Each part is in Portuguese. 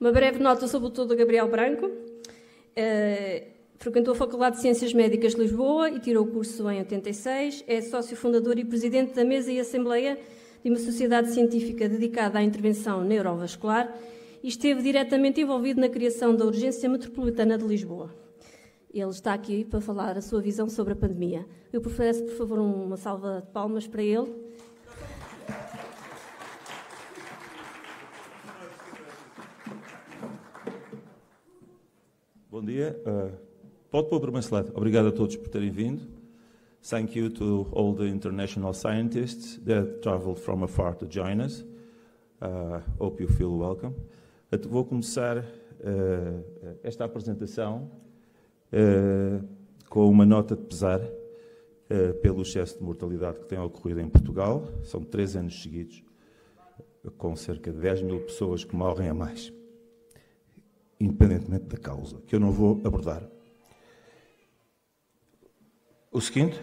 Uma breve nota sobre o Dr. Gabriel Branco. Frequentou a Faculdade de Ciências Médicas de Lisboa e tirou o curso em 86. É sócio fundador e presidente da mesa e assembleia de uma sociedade científica dedicada à intervenção neurovascular e esteve diretamente envolvido na criação da Urgência Metropolitana de Lisboa. Ele está aqui para falar a sua visão sobre a pandemia. Eu peço, por favor, uma salva de palmas para ele. Bom dia. Pode pôr para o meu slide. Obrigado a todos por terem vindo. Thank you to all the international scientists that traveled from afar to join us. Hope you feel welcome. Vou começar esta apresentação com uma nota de pesar pelo excesso de mortalidade que tem ocorrido em Portugal. São 3 anos seguidos, com cerca de 10 mil pessoas que morrem a mais, independentemente da causa, que eu não vou abordar. O seguinte,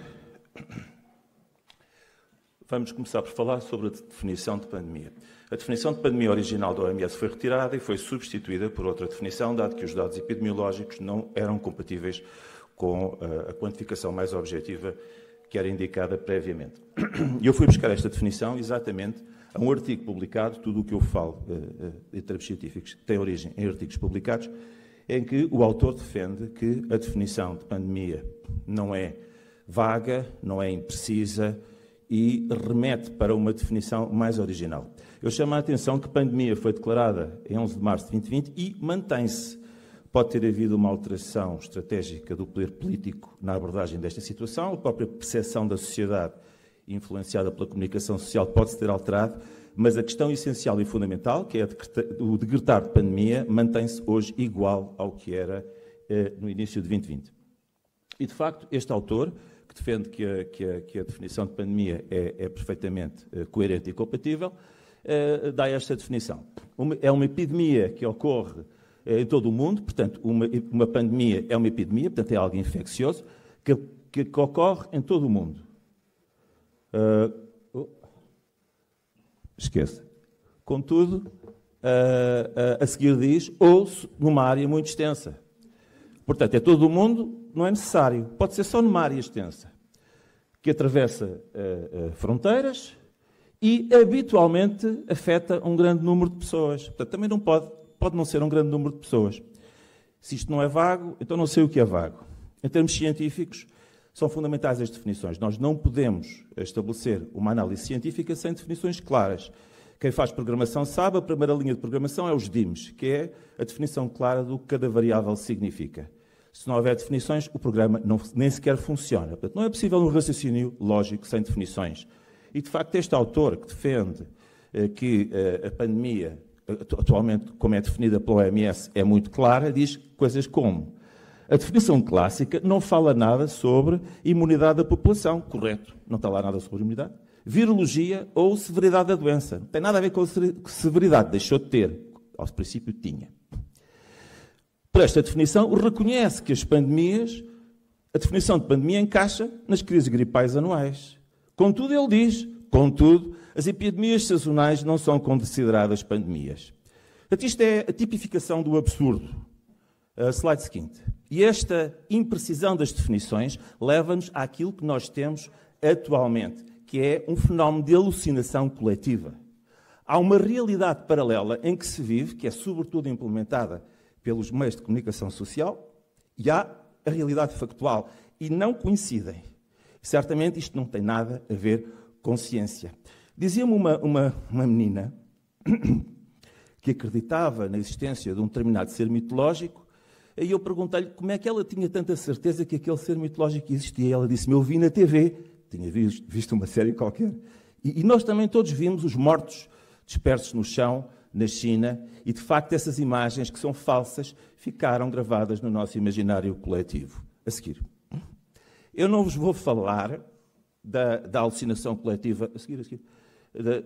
vamos começar por falar sobre a definição de pandemia. A definição de pandemia original da OMS foi retirada e foi substituída por outra definição, dado que os dados epidemiológicos não eram compatíveis com a quantificação mais objetiva que era indicada previamente. E eu fui buscar esta definição exatamente a um artigo publicado. Tudo o que eu falo em termos científicos tem origem em artigos publicados, em que o autor defende que a definição de pandemia não é vaga, não é imprecisa e remete para uma definição mais original. Eu chamo a atenção que a pandemia foi declarada em 11 de março de 2020 e mantém-se. Pode ter havido uma alteração estratégica do poder político na abordagem desta situação, a própria percepção da sociedade, influenciada pela comunicação social, pode-se ter alterado, mas a questão essencial e fundamental, que é o decretar de pandemia, mantém-se hoje igual ao que era no início de 2020. E, de facto, este autor, que defende que a definição de pandemia é perfeitamente coerente e compatível, dá esta definição. É uma epidemia que ocorre em todo o mundo, portanto, uma pandemia é uma epidemia, portanto, é algo infeccioso, que ocorre em todo o mundo. Esqueça. Contudo, a seguir diz, ou numa área muito extensa. Portanto, é todo o mundo, não é necessário. Pode ser só numa área extensa, que atravessa fronteiras e habitualmente afeta um grande número de pessoas. Portanto, também não pode não ser um grande número de pessoas. Se isto não é vago, então não sei o que é vago. Em termos científicos, são fundamentais as definições. Nós não podemos estabelecer uma análise científica sem definições claras. Quem faz programação sabe, a primeira linha de programação é os DIMs, que é a definição clara do que cada variável significa. Se não houver definições, o programa nem sequer funciona. Portanto, não é possível um raciocínio lógico sem definições. E, de facto, este autor que defende que a pandemia, atualmente, como é definida pela OMS, é muito clara, diz coisas como: a definição clássica não fala nada sobre imunidade da população, correto, não está lá nada sobre imunidade, virologia ou severidade da doença. Não tem nada a ver com a severidade, deixou de ter, ao princípio tinha. Por esta definição, reconhece que as pandemias, a definição de pandemia encaixa nas crises gripais anuais. Contudo, ele diz, as epidemias sazonais não são consideradas pandemias. Portanto, isto é a tipificação do absurdo. Slide seguinte. E esta imprecisão das definições leva-nos àquilo que nós temos atualmente, que é um fenómeno de alucinação coletiva. Há uma realidade paralela em que se vive, que é sobretudo implementada pelos meios de comunicação social, e há a realidade factual, e não coincidem. Certamente isto não tem nada a ver com ciência. Dizia-me uma menina que acreditava na existência de um determinado ser mitológico, e eu perguntei-lhe como é que ela tinha tanta certeza que aquele ser mitológico existia. E ela disse-me: eu vi na TV, tinha visto uma série qualquer, e nós também todos vimos os mortos dispersos no chão, na China, e de facto essas imagens que são falsas ficaram gravadas no nosso imaginário coletivo. A seguir. Eu não vos vou falar da alucinação coletiva,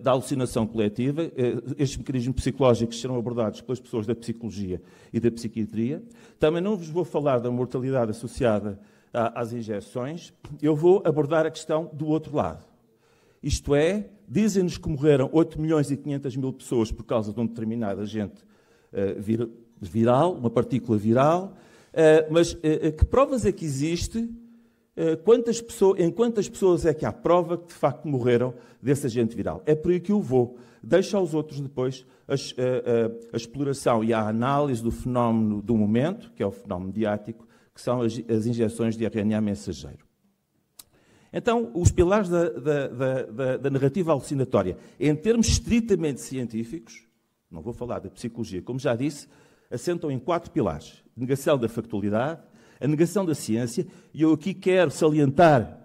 da alucinação coletiva. Estes mecanismos psicológicos serão abordados pelas pessoas da psicologia e da psiquiatria. Também não vos vou falar da mortalidade associada às injeções. Eu vou abordar a questão do outro lado. Isto é, dizem-nos que morreram 8 milhões e 500 mil pessoas por causa de um determinado agente viral, uma partícula viral, mas que provas é que existe? Em quantas pessoas é que há prova que de facto morreram desse agente viral? É por aí que eu vou. Deixo aos outros depois a exploração e a análise do fenómeno do momento, que é o fenómeno mediático, que são as injeções de RNA mensageiro. Então, os pilares da narrativa alucinatória, em termos estritamente científicos, não vou falar da psicologia, como já disse, assentam em 4 pilares. Negação da factualidade, a negação da ciência, e eu aqui quero salientar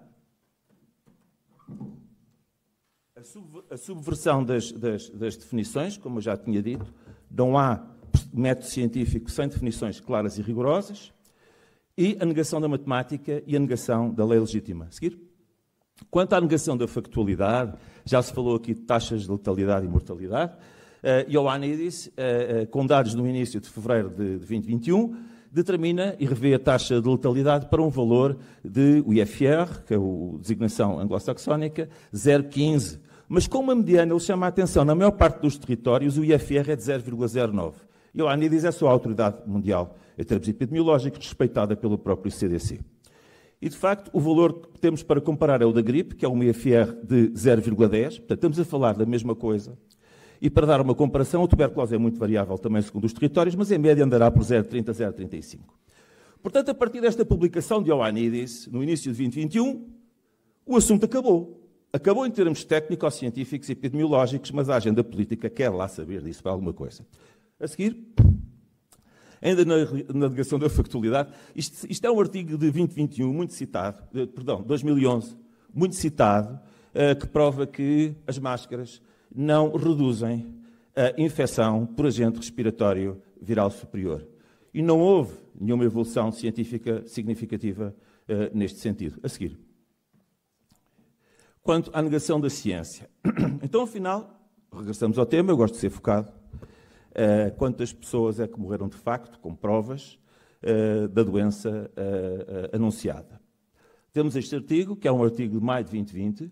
a subversão das definições, como eu já tinha dito. Não há método científico sem definições claras e rigorosas, e a negação da matemática e a negação da lei legítima. A seguir? Quanto à negação da factualidade, já se falou aqui de taxas de letalidade e mortalidade. Ioannidis, com dados no início de fevereiro de 2021, determina e revê a taxa de letalidade para um valor de o IFR, que é a designação anglo-saxónica, 0,15. Mas com uma mediana, ele chama a atenção, na maior parte dos territórios, o IFR é de 0,09. Ioannidis é só a autoridade mundial em termos epidemiológicos, respeitada pelo próprio CDC. E, de facto, o valor que temos para comparar é o da gripe, que é um IFR de 0,10. Portanto, estamos a falar da mesma coisa. E, para dar uma comparação, a tuberculose é muito variável também segundo os territórios, mas, em média, andará por 0,30 a 0,35. Portanto, a partir desta publicação de Ioannidis, no início de 2021, o assunto acabou. Acabou em termos técnico-científicos e epidemiológicos, mas a agenda política quer lá saber disso para alguma coisa. A seguir, ainda na negação da factualidade, isto é um artigo de 2021, muito citado, 2011, muito citado, que prova que as máscaras não reduzem a infecção por agente respiratório viral superior. E não houve nenhuma evolução científica significativa neste sentido. A seguir. Quanto à negação da ciência. Então, afinal, regressamos ao tema, eu gosto de ser focado. Quantas pessoas é que morreram de facto, com provas da doença anunciada? Temos este artigo, que é um artigo de maio de 2020.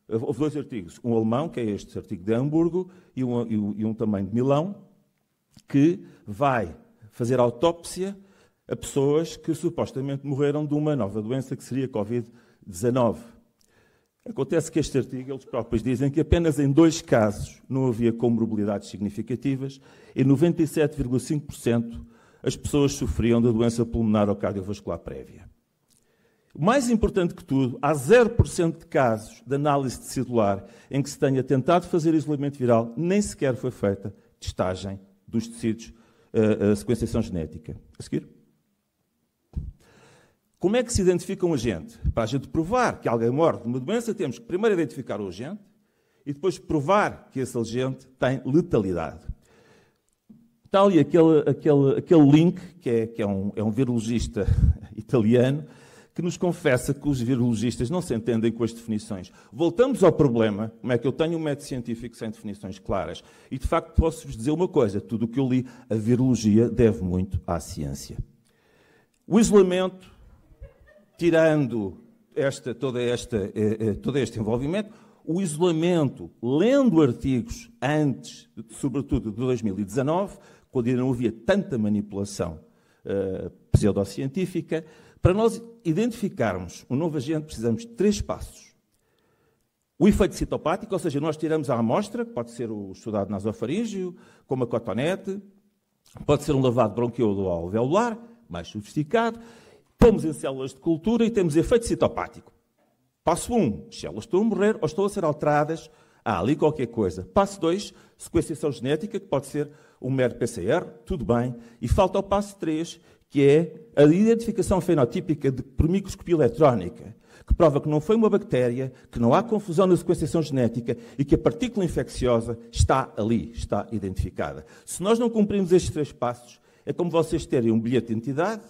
Houve 2 artigos, um alemão, que é este artigo de Hamburgo, e um também de Milão, que vai fazer autópsia a pessoas que supostamente morreram de uma nova doença, que seria Covid-19. Acontece que este artigo, eles próprios dizem que apenas em 2 casos não havia comorbilidades significativas e 97,5% as pessoas sofriam da doença pulmonar ou cardiovascular prévia. O mais importante que tudo, há 0% de casos de análise tecidular em que se tenha tentado fazer isolamento viral, nem sequer foi feita testagem dos tecidos, a sequenciação genética. A seguir? Como é que se identifica um agente? Para a gente provar que alguém morre de uma doença, temos que primeiro identificar o agente e depois provar que esse agente tem letalidade. Está ali aquele link, que é um virologista italiano, que nos confessa que os virologistas não se entendem com as definições. Voltamos ao problema, como é que eu tenho um método científico sem definições claras. E, de facto, posso-vos dizer uma coisa, tudo o que eu li, a virologia deve muito à ciência. O isolamento, tirando todo este envolvimento, o isolamento, lendo artigos antes, sobretudo de 2019, quando ainda não havia tanta manipulação pseudocientífica, para nós identificarmos um novo agente precisamos de 3 passos. O efeito citopático, ou seja, nós tiramos a amostra, que pode ser o estudado nasofaríngeo, com uma cotonete, pode ser um lavado bronqueolo alveolar, mais sofisticado, pomos em células de cultura e temos efeito citopático. Passo 1, as células estão a morrer ou estão a ser alteradas, há ali qualquer coisa. Passo 2, sequenciação genética, que pode ser um mero PCR, tudo bem. E falta o passo 3, que é a identificação fenotípica por microscopia eletrónica, que prova que não foi uma bactéria, que não há confusão na sequenciação genética e que a partícula infecciosa está ali, está identificada. Se nós não cumprimos estes 3 passos, é como vocês terem um bilhete de identidade,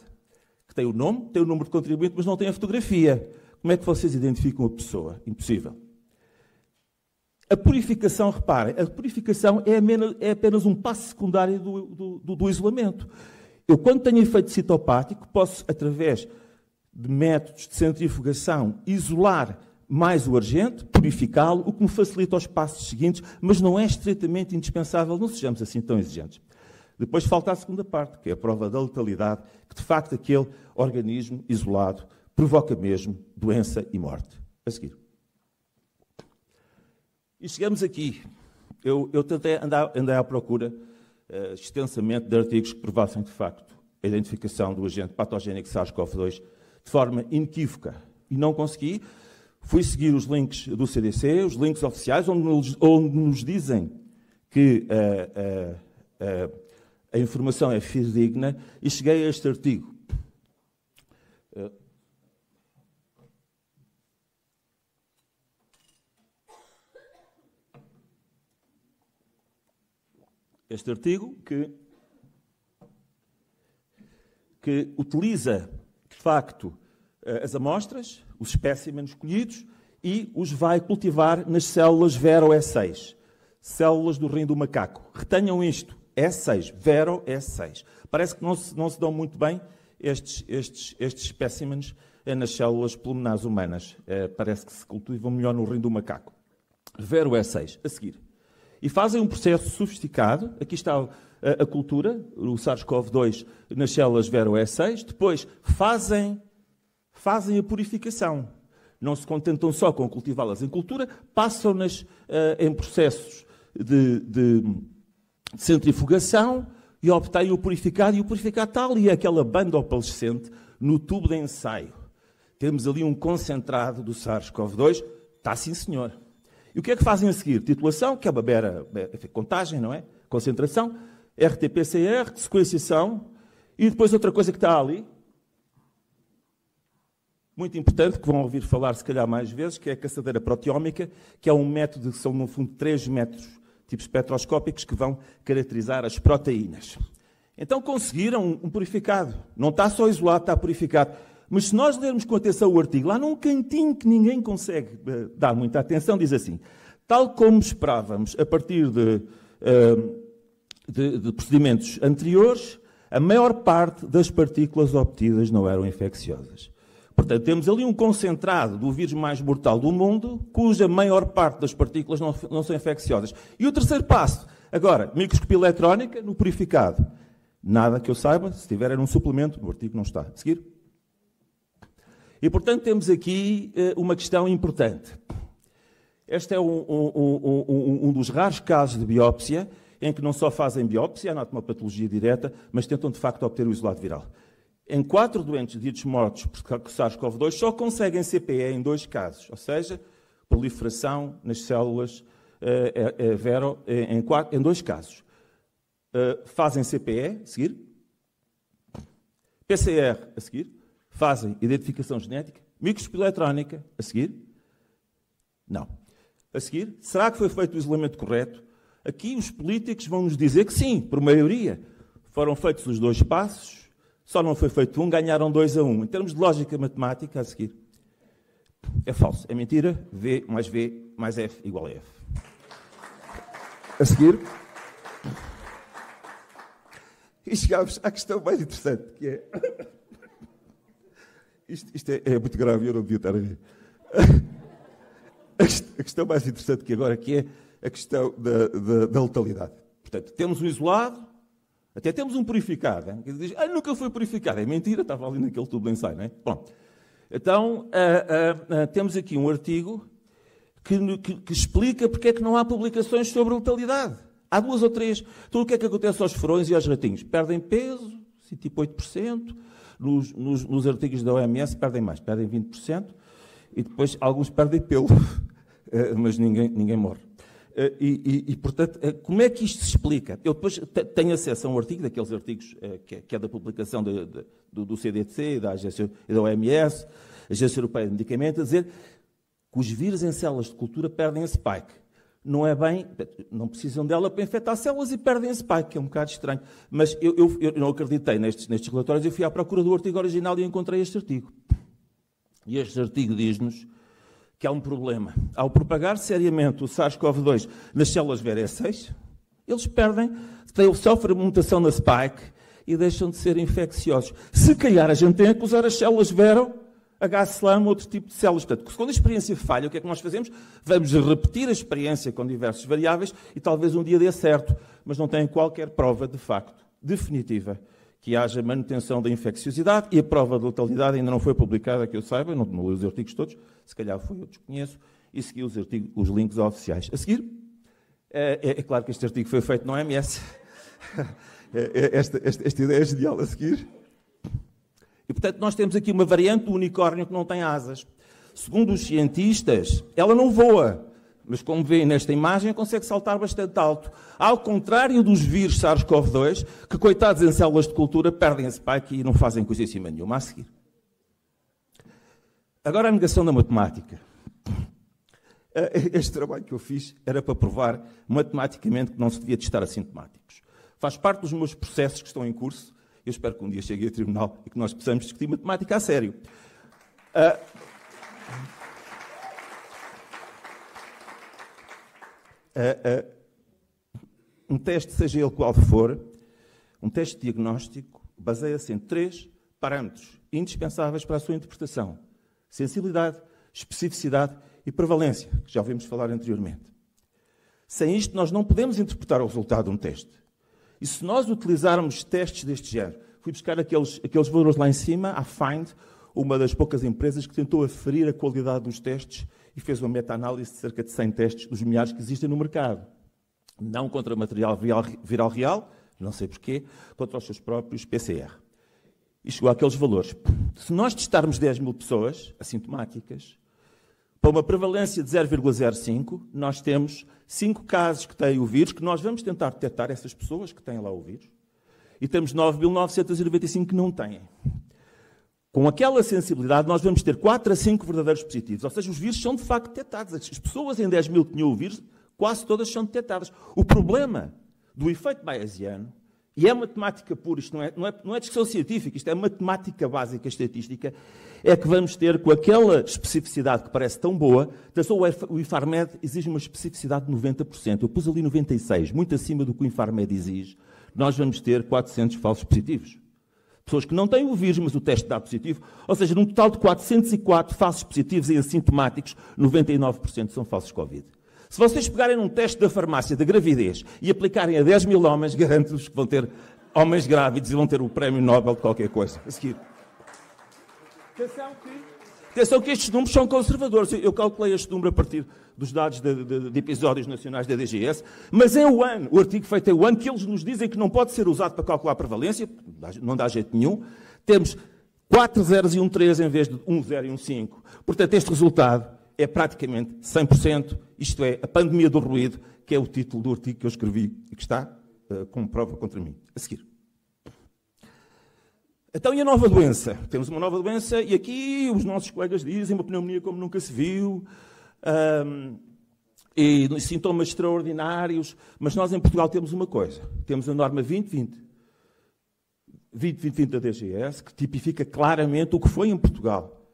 que tem o nome, tem o número de contribuinte, mas não tem a fotografia. Como é que vocês identificam a pessoa? Impossível. A purificação, reparem, a purificação é apenas um passo secundário do isolamento. Eu, quando tenho efeito citopático, posso, através de métodos de centrifugação, isolar mais o agente, purificá-lo, o que me facilita os passos seguintes, mas não é estritamente indispensável, não sejamos assim tão exigentes. Depois falta a segunda parte, que é a prova da letalidade, que de facto aquele organismo isolado provoca mesmo doença e morte. A seguir. E chegamos aqui. Eu andei à procura extensamente de artigos que provassem de facto a identificação do agente patogénico SARS-CoV-2 de forma inequívoca. E não consegui. Fui seguir os links do CDC, os links oficiais, onde nos dizem que a informação é fidedigna, e cheguei a este artigo. Este artigo que utiliza, de facto, as amostras, os espécimenes escolhidos, e os vai cultivar nas células Vero S6, células do rim do macaco. Retenham isto, S6, Vero S6. Parece que não se dão muito bem estes espécimenes nas células pulmonares humanas. Parece que se cultivam melhor no rim do macaco. Vero S6, a seguir. E fazem um processo sofisticado. Aqui está a cultura, o SARS-CoV-2 nas células Vero S6. Depois fazem a purificação. Não se contentam só com cultivá-las em cultura, passam-nas em processos de centrifugação e obtêm o purificado. E o purificado está ali, aquela banda opalescente, no tubo de ensaio. Temos ali um concentrado do SARS-CoV-2. Está sim, senhor. E o que é que fazem a seguir? Titulação, que é uma mera contagem, não é? Concentração, RT-PCR, sequenciação, e depois outra coisa que está ali, muito importante, que vão ouvir falar se calhar mais vezes, que é a caçadeira proteómica, que é um método, são no fundo 3 métodos tipos espectroscópicos que vão caracterizar as proteínas. Então conseguiram um purificado. Não está só isolado, está purificado. Mas se nós lermos com atenção o artigo, lá num cantinho que ninguém consegue dar muita atenção, diz assim: tal como esperávamos a partir de procedimentos anteriores, a maior parte das partículas obtidas não eram infecciosas. Portanto, temos ali um concentrado do vírus mais mortal do mundo, cuja maior parte das partículas não são infecciosas. E o terceiro passo, agora, microscopia eletrónica no purificado. Nada que eu saiba, se tiver era um suplemento, no artigo não está. A seguir. E, portanto, temos aqui uma questão importante. Este é um dos raros casos de biópsia em que não só fazem biópsia, anatomopatologia direta, mas tentam, de facto, obter o isolado viral. Em 4 doentes ditos mortos por SARS-CoV-2, só conseguem CPE em 2 casos, ou seja, proliferação nas células Vero em 2 casos. Fazem CPE, a seguir. PCR, a seguir. Fazem identificação genética. Microscopia eletrónica, a seguir. Não. A seguir, será que foi feito o isolamento correto? Aqui os políticos vão nos dizer que sim, por maioria. Foram feitos os 2 passos, só não foi feito um, ganharam 2-1. Em termos de lógica matemática, a seguir. É falso, é mentira. V mais F igual a F. A seguir. E chegamos à questão mais interessante, que é... Isto é muito grave, eu não devia estar a ver. A questão mais interessante que agora que é a questão da letalidade. Portanto, temos um isolado, até temos um purificado. Hein? Que diz, nunca foi purificado. É mentira, estava ali naquele tubo de ensaio. Não é? Bom, então, temos aqui um artigo que explica porque é que não há publicações sobre letalidade. Há 2 ou 3. Então, o que é que acontece aos furões e aos ratinhos? Perdem peso, tipo 8%. Nos artigos da OMS perdem mais, perdem 20%, e depois alguns perdem pelo, mas ninguém morre. Portanto, como é que isto se explica? Eu depois tenho acesso a um artigo, daqueles artigos que é da publicação do CDC, da Agência da OMS, Agência Europeia de Medicamentos, a dizer que os vírus em células de cultura perdem a spike. Não é bem, não precisam dela para infectar células e perdem a spike, que é um bocado estranho. Mas eu não acreditei nestes relatórios, eu fui à procura do artigo original e encontrei este artigo. E este artigo diz-nos que há um problema. Ao propagar seriamente o SARS-CoV-2 nas células Vero S6, eles sofrem mutação na spike e deixam de ser infecciosos. Se calhar a gente tem que usar as células Vero H-SLAM, outro tipo de células. Portanto, quando a experiência falha, o que é que nós fazemos? Vamos repetir a experiência com diversas variáveis e talvez um dia dê certo, mas não tem qualquer prova, de facto, definitiva que haja manutenção da infecciosidade e a prova de letalidade ainda não foi publicada, que eu saiba, não li os artigos todos, se calhar foi, eu desconheço, e segui os links oficiais. A seguir, é claro que este artigo foi feito na OMS, esta ideia é genial a seguir. E, portanto, nós temos aqui uma variante do unicórnio que não tem asas. Segundo os cientistas, ela não voa, mas como veem nesta imagem, consegue saltar bastante alto. Ao contrário dos vírus SARS-CoV-2, que, coitados em células de cultura, perdem a spike e não fazem coisa em cima nenhuma. A seguir. Agora a negação da matemática. Este trabalho que eu fiz era para provar matematicamente que não se devia testar assintomáticos. Faz parte dos meus processos que estão em curso. Eu espero que um dia chegue a tribunal e que nós possamos discutir matemática a sério. Um teste, seja ele qual for, um teste diagnóstico, baseia-se em 3 parâmetros indispensáveis para a sua interpretação: sensibilidade, especificidade e prevalência, que já ouvimos falar anteriormente. Sem isto, nós não podemos interpretar o resultado de um teste. E se nós utilizarmos testes deste género, fui buscar aqueles valores lá em cima, a Find, uma das poucas empresas que tentou aferir a qualidade dos testes e fez uma meta-análise de cerca de 100 testes dos milhares que existem no mercado. Não contra material viral real, não sei porquê, contra os seus próprios PCR. E chegou àqueles valores. Se nós testarmos 10 mil pessoas assintomáticas, para uma prevalência de 0,05, nós temos 5 casos que têm o vírus, que nós vamos tentar detectar essas pessoas que têm lá o vírus, e temos 9.995 que não têm. Com aquela sensibilidade, nós vamos ter 4 a 5 verdadeiros positivos. Ou seja, os vírus são de facto detectados. As pessoas em 10 mil que tinham o vírus, quase todas são detectadas. O problema do efeito bayesiano, e é matemática pura, isto não é discussão científica, isto é matemática básica, estatística, é que vamos ter, com aquela especificidade que parece tão boa, o IFARMED exige uma especificidade de 90%. Eu pus ali 96%, muito acima do que o IFARMED exige. Nós vamos ter 400 falsos positivos. Pessoas que não têm o vírus, mas o teste dá positivo. Ou seja, num total de 404 falsos positivos e assintomáticos, 99% são falsos Covid. Se vocês pegarem num teste da farmácia da gravidez e aplicarem a 10 mil homens, garanto-vos que vão ter homens grávidos e vão ter o prémio Nobel de qualquer coisa. A seguir. Atenção que estes números são conservadores. Eu calculei este número a partir dos dados de episódios nacionais da DGS, mas é o ano, o artigo feito é o ano, que eles nos dizem que não pode ser usado para calcular a prevalência, não dá jeito nenhum. Temos 4 zeros e um 3 em vez de 1 0 e um 5. Portanto, este resultado é praticamente 100%, isto é, a pandemia do ruído, que é o título do artigo que eu escrevi e que está como prova contra mim. A seguir. Então, e a nova doença? Temos uma nova doença e aqui os nossos colegas dizem uma pneumonia como nunca se viu, e sintomas extraordinários, mas nós em Portugal temos uma coisa, temos a norma 2020 da DGS, que tipifica claramente o que foi em Portugal,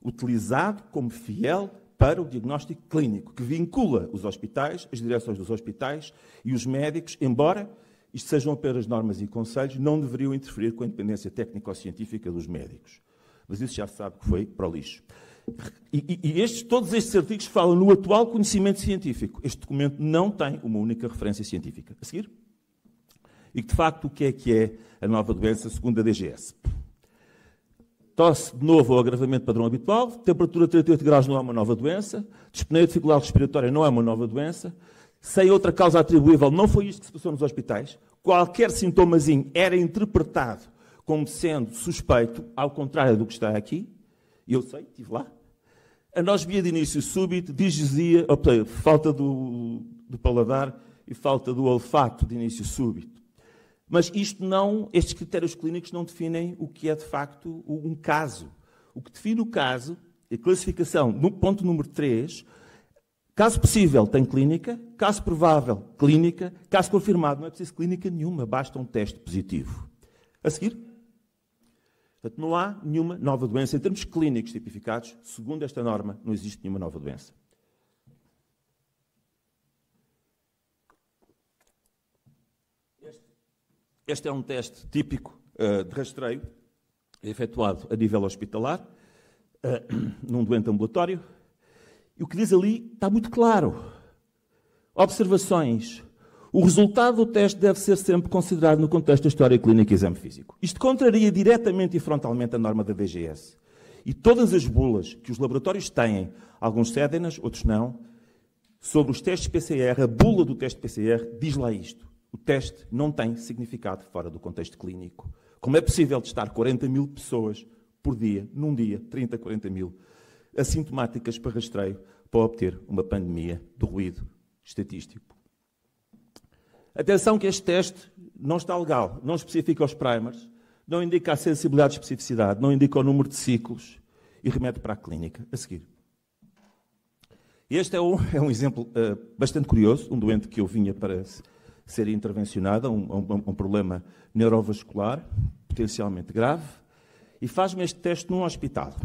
utilizado como fiel para o diagnóstico clínico, que vincula os hospitais, as direções dos hospitais e os médicos, embora isto sejam apenas normas e conselhos, não deveriam interferir com a independência técnico-científica dos médicos. Mas isso já se sabe que foi para o lixo. E todos estes artigos falam no atual conhecimento científico. Este documento não tem uma única referência científica. A seguir? E, de facto, o que é a nova doença segundo a DGS? Tosse de novo ou agravamento padrão habitual, temperatura de 38 graus não é uma nova doença, dispneia de dificuldade respiratória não é uma nova doença, sem outra causa atribuível, não foi isto que se passou nos hospitais. Qualquer sintomazinho era interpretado como sendo suspeito, ao contrário do que está aqui. E eu sei, estive lá. Anosmia de início súbito, disgesia, falta do paladar e falta do olfato de início súbito. Mas estes critérios clínicos não definem o que é, de facto, um caso. O que define o caso, a classificação, no ponto número 3, caso possível tem clínica, caso provável, clínica, caso confirmado, não é preciso clínica nenhuma, basta um teste positivo. A seguir? Portanto, não há nenhuma nova doença. Em termos clínicos tipificados, segundo esta norma, não existe nenhuma nova doença. Este é um teste típico de rastreio, efetuado a nível hospitalar, num doente ambulatório. E o que diz ali está muito claro. Observações. O resultado do teste deve ser sempre considerado no contexto da história clínica e exame físico. Isto contraria diretamente e frontalmente a norma da DGS. E todas as bulas que os laboratórios têm, alguns cedem-nas, outros não, sobre os testes PCR, a bula do teste PCR diz lá isto. O teste não tem significado fora do contexto clínico. Como é possível testar 40 mil pessoas por dia, num dia, 30, 40 mil, assintomáticas para rastreio, para obter uma pandemia do ruído estatístico? Atenção que este teste não está legal, não especifica os primers, não indica a sensibilidade e especificidade, não indica o número de ciclos e remete para a clínica. A seguir. Este é um exemplo bastante curioso, um doente que eu vinha para ser intervencionado, um problema neurovascular, potencialmente grave, e faz-me este teste num hospital.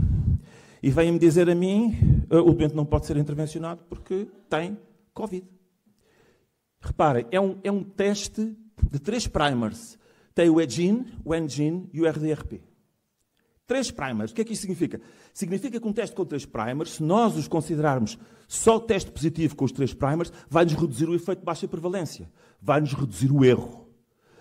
E vem-me dizer a mim, o doente não pode ser intervencionado porque tem Covid. Reparem, é um teste de 3 primers. Tem o EGIN, o NGIN e o RDRP. 3 primers. O que é que isso significa? Significa que um teste com 3 primers, se nós os considerarmos só o teste positivo com os 3 primers, vai-nos reduzir o efeito de baixa prevalência. Vai-nos reduzir o erro.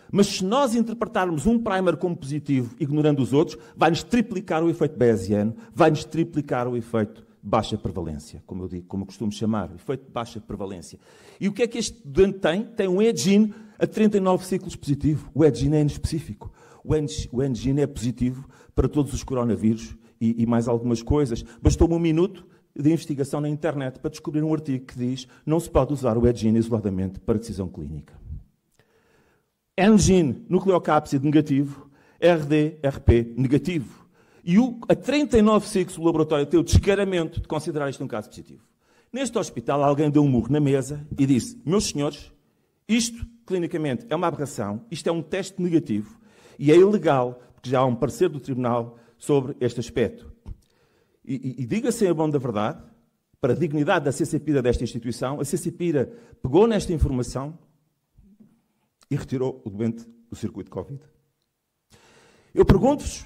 Mas se nós interpretarmos um primer como positivo, ignorando os outros, vai-nos triplicar o efeito bayesiano, vai-nos triplicar o efeito de baixa prevalência, como eu digo, como eu costumo chamar, efeito de baixa prevalência. E o que é que este doente tem? Tem um EGIN a 39 ciclos positivo. O EGIN é inespecífico. O NGIN é positivo para todos os coronavírus e mais algumas coisas. Bastou-me um minuto de investigação na internet para descobrir um artigo que diz que não se pode usar o EGIN isoladamente para decisão clínica. NGIN, nucleocápside negativo, RDRP negativo. E a 39 ciclos o laboratório tem o descaramento de considerar isto um caso positivo. Neste hospital, alguém deu um murro na mesa e disse: meus senhores, isto, clinicamente, é uma aberração, isto é um teste negativo e é ilegal, porque já há um parecer do tribunal sobre este aspecto. E diga-se a bom da verdade, para a dignidade da CCPIRA desta instituição, a CCPIRA pegou nesta informação e retirou o doente do circuito Covid. Eu pergunto-vos...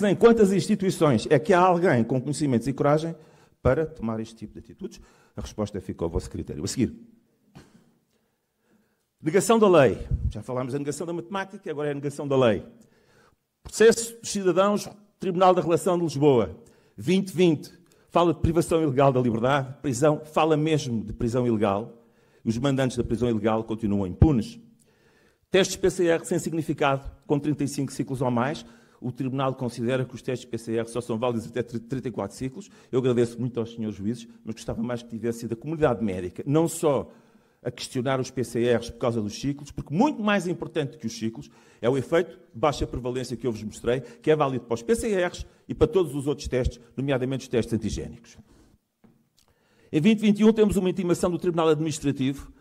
em quantas instituições é que há alguém com conhecimentos e coragem para tomar este tipo de atitudes? A resposta fica ao vosso critério. A seguir. Negação da lei. Já falámos da negação da matemática, agora é a negação da lei. Processo dos cidadãos, Tribunal da Relação de Lisboa, 2020. Fala de privação ilegal da liberdade, prisão, fala mesmo de prisão ilegal. Os mandantes da prisão ilegal continuam impunes. Testes PCR sem significado, com 35 ciclos ou mais. O Tribunal considera que os testes PCR só são válidos até 34 ciclos. Eu agradeço muito aos senhores juízes, mas gostava mais que tivesse sido a comunidade médica, não só a questionar os PCRs por causa dos ciclos, porque muito mais importante que os ciclos é o efeito de baixa prevalência que eu vos mostrei, que é válido para os PCRs e para todos os outros testes, nomeadamente os testes antigénicos. Em 2021 temos uma intimação do Tribunal Administrativo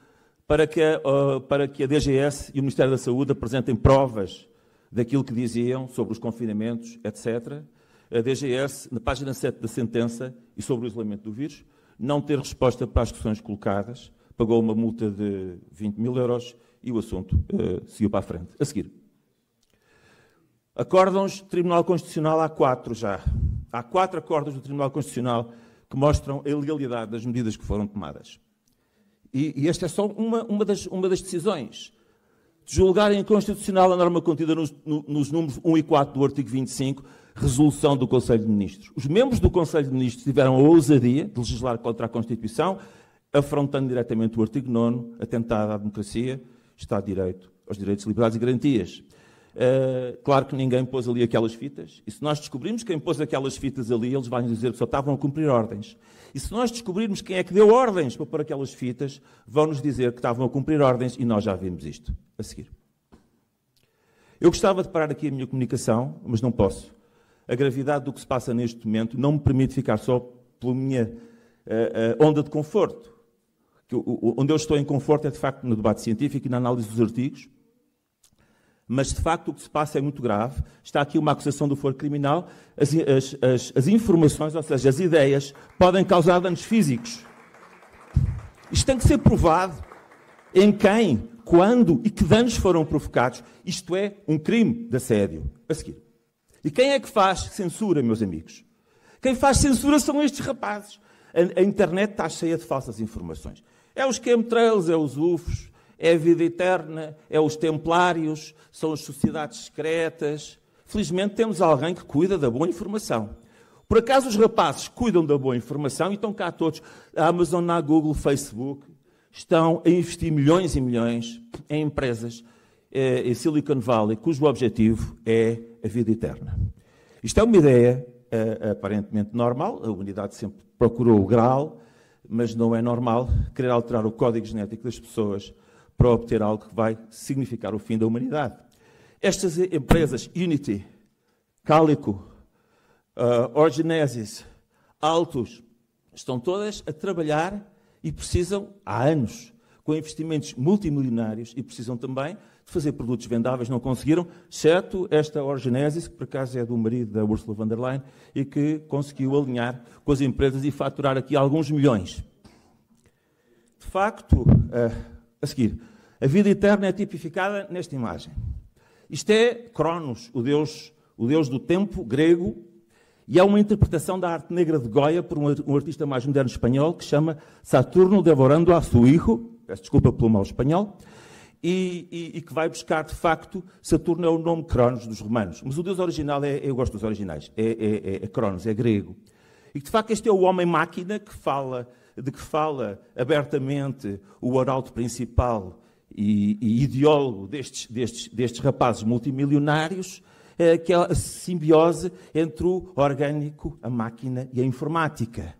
para que a DGS e o Ministério da Saúde apresentem provas daquilo que diziam sobre os confinamentos, etc. A DGS, na página 7 da sentença e sobre o isolamento do vírus, não ter resposta para as questões colocadas, pagou uma multa de 20 mil euros e o assunto seguiu para a frente. A seguir. Acórdãos do Tribunal Constitucional, há 4 já. Há 4 acórdãos do Tribunal Constitucional que mostram a ilegalidade das medidas que foram tomadas. E esta é só uma das decisões. De julgar inconstitucional a norma contida nos números 1 e 4 do artigo 25, resolução do Conselho de Ministros. Os membros do Conselho de Ministros tiveram a ousadia de legislar contra a Constituição, afrontando diretamente o artigo 9, atentado à democracia, Estado de Direito, aos direitos, liberdades e garantias. Claro que ninguém pôs ali aquelas fitas, e se nós descobrirmos quem pôs aquelas fitas ali, eles vão dizer que só estavam a cumprir ordens. E se nós descobrirmos quem é que deu ordens para pôr aquelas fitas, vão-nos dizer que estavam a cumprir ordens, e nós já vimos isto a seguir. Eu gostava de parar aqui a minha comunicação, mas não posso. A gravidade do que se passa neste momento não me permite ficar só pela minha onda de conforto. Onde eu estou em conforto é, de facto, no debate científico e na análise dos artigos, mas, de facto, o que se passa é muito grave. Está aqui uma acusação do foro criminal. As informações, ou seja, as ideias, podem causar danos físicos. Isto tem que ser provado em quem, quando e que danos foram provocados. Isto é um crime de assédio. A seguir. E quem é que faz censura, meus amigos? Quem faz censura são estes rapazes. A internet está cheia de falsas informações. É os chemtrails, é os UFOs, é a vida eterna, é os templários, são as sociedades secretas. Felizmente temos alguém que cuida da boa informação. Por acaso os rapazes cuidam da boa informação e estão cá todos. A Amazon, a Google, Facebook, estão a investir milhões e milhões em empresas em Silicon Valley, cujo objetivo é a vida eterna. Isto é uma ideia aparentemente normal, a humanidade sempre procurou o Graal, mas não é normal querer alterar o código genético das pessoas para obter algo que vai significar o fim da humanidade. Estas empresas, Unity, Calico, Orgenesis, Altus, estão todas a trabalhar e precisam, há anos, com investimentos multimilionários e precisam também de fazer produtos vendáveis. Não conseguiram, exceto esta Orgenesis, que por acaso é do marido da Ursula von der Leyen, e que conseguiu alinhar com as empresas e faturar aqui alguns milhões. De facto, a seguir, a vida eterna é tipificada nesta imagem. Isto é Cronos, o deus do tempo grego, e é uma interpretação da arte negra de Goya por um artista mais moderno espanhol que chama Saturno devorando a su hijo, peço desculpa pelo mau espanhol, e que vai buscar, de facto, Saturno é o nome Cronos dos romanos. Mas o deus original, eu gosto dos originais, é Cronos, é grego. E que, de facto, este é o homem-máquina de que fala abertamente o arauto principal e ideólogo destes rapazes multimilionários, que é a simbiose entre o orgânico, a máquina e a informática.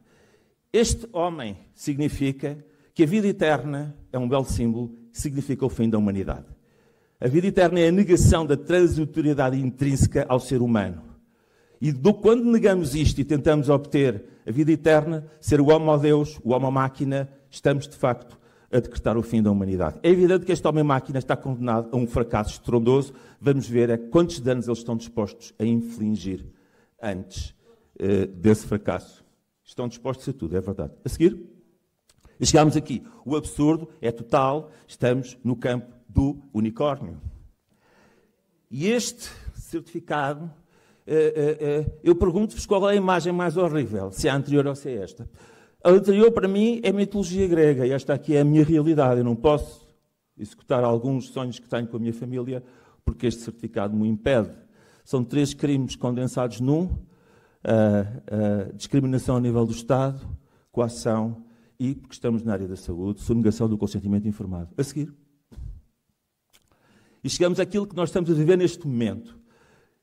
Este homem significa que a vida eterna é um belo símbolo, significa o fim da humanidade. A vida eterna é a negação da transitoriedade intrínseca ao ser humano. E quando negamos isto e tentamos obter a vida eterna, ser o homo-deus, o homo-máquina, estamos, de facto, a decretar o fim da humanidade. É evidente que este homem-máquina está condenado a um fracasso estrondoso. Vamos ver quantos danos eles estão dispostos a infligir antes desse fracasso. Estão dispostos a tudo, é verdade. A seguir, chegámos aqui. O absurdo é total. Estamos no campo do unicórnio. E este certificado, eu pergunto-vos qual é a imagem mais horrível, se é a anterior ou se é esta. A anterior, para mim, é mitologia grega, e esta aqui é a minha realidade. Eu não posso executar alguns sonhos que tenho com a minha família, porque este certificado me impede. São 3 crimes condensados num: discriminação a nível do Estado, coação e, porque estamos na área da saúde, sonegação do consentimento informado. A seguir. E chegamos àquilo que nós estamos a viver neste momento.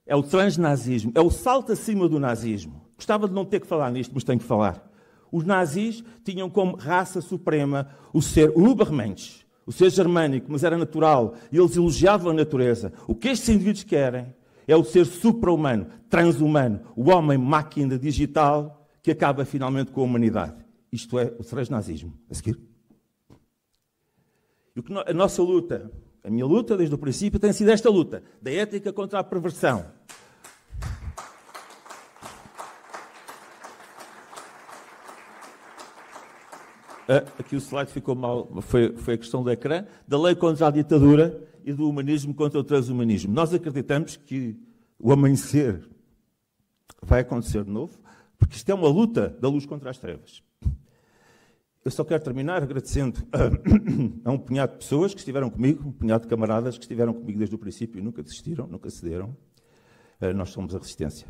É o transnazismo, é o salto acima do nazismo. Gostava de não ter que falar nisto, mas tenho que falar. Os nazis tinham como raça suprema o ser Übermensch, o ser germânico, mas era natural, e eles elogiavam a natureza. O que estes indivíduos querem é o ser supra-humano, transhumano, o homem-máquina digital que acaba finalmente com a humanidade. Isto é o transnazismo. A seguir. E a nossa luta, a minha luta desde o princípio, tem sido esta luta, da ética contra a perversão. Aqui o slide ficou mal, foi a questão do ecrã, da lei contra a ditadura e do humanismo contra o transhumanismo. Nós acreditamos que o amanhecer vai acontecer de novo, porque isto é uma luta da luz contra as trevas. Eu só quero terminar agradecendo a um punhado de pessoas que estiveram comigo, um punhado de camaradas que estiveram comigo desde o princípio e nunca desistiram, nunca cederam. Nós somos a resistência.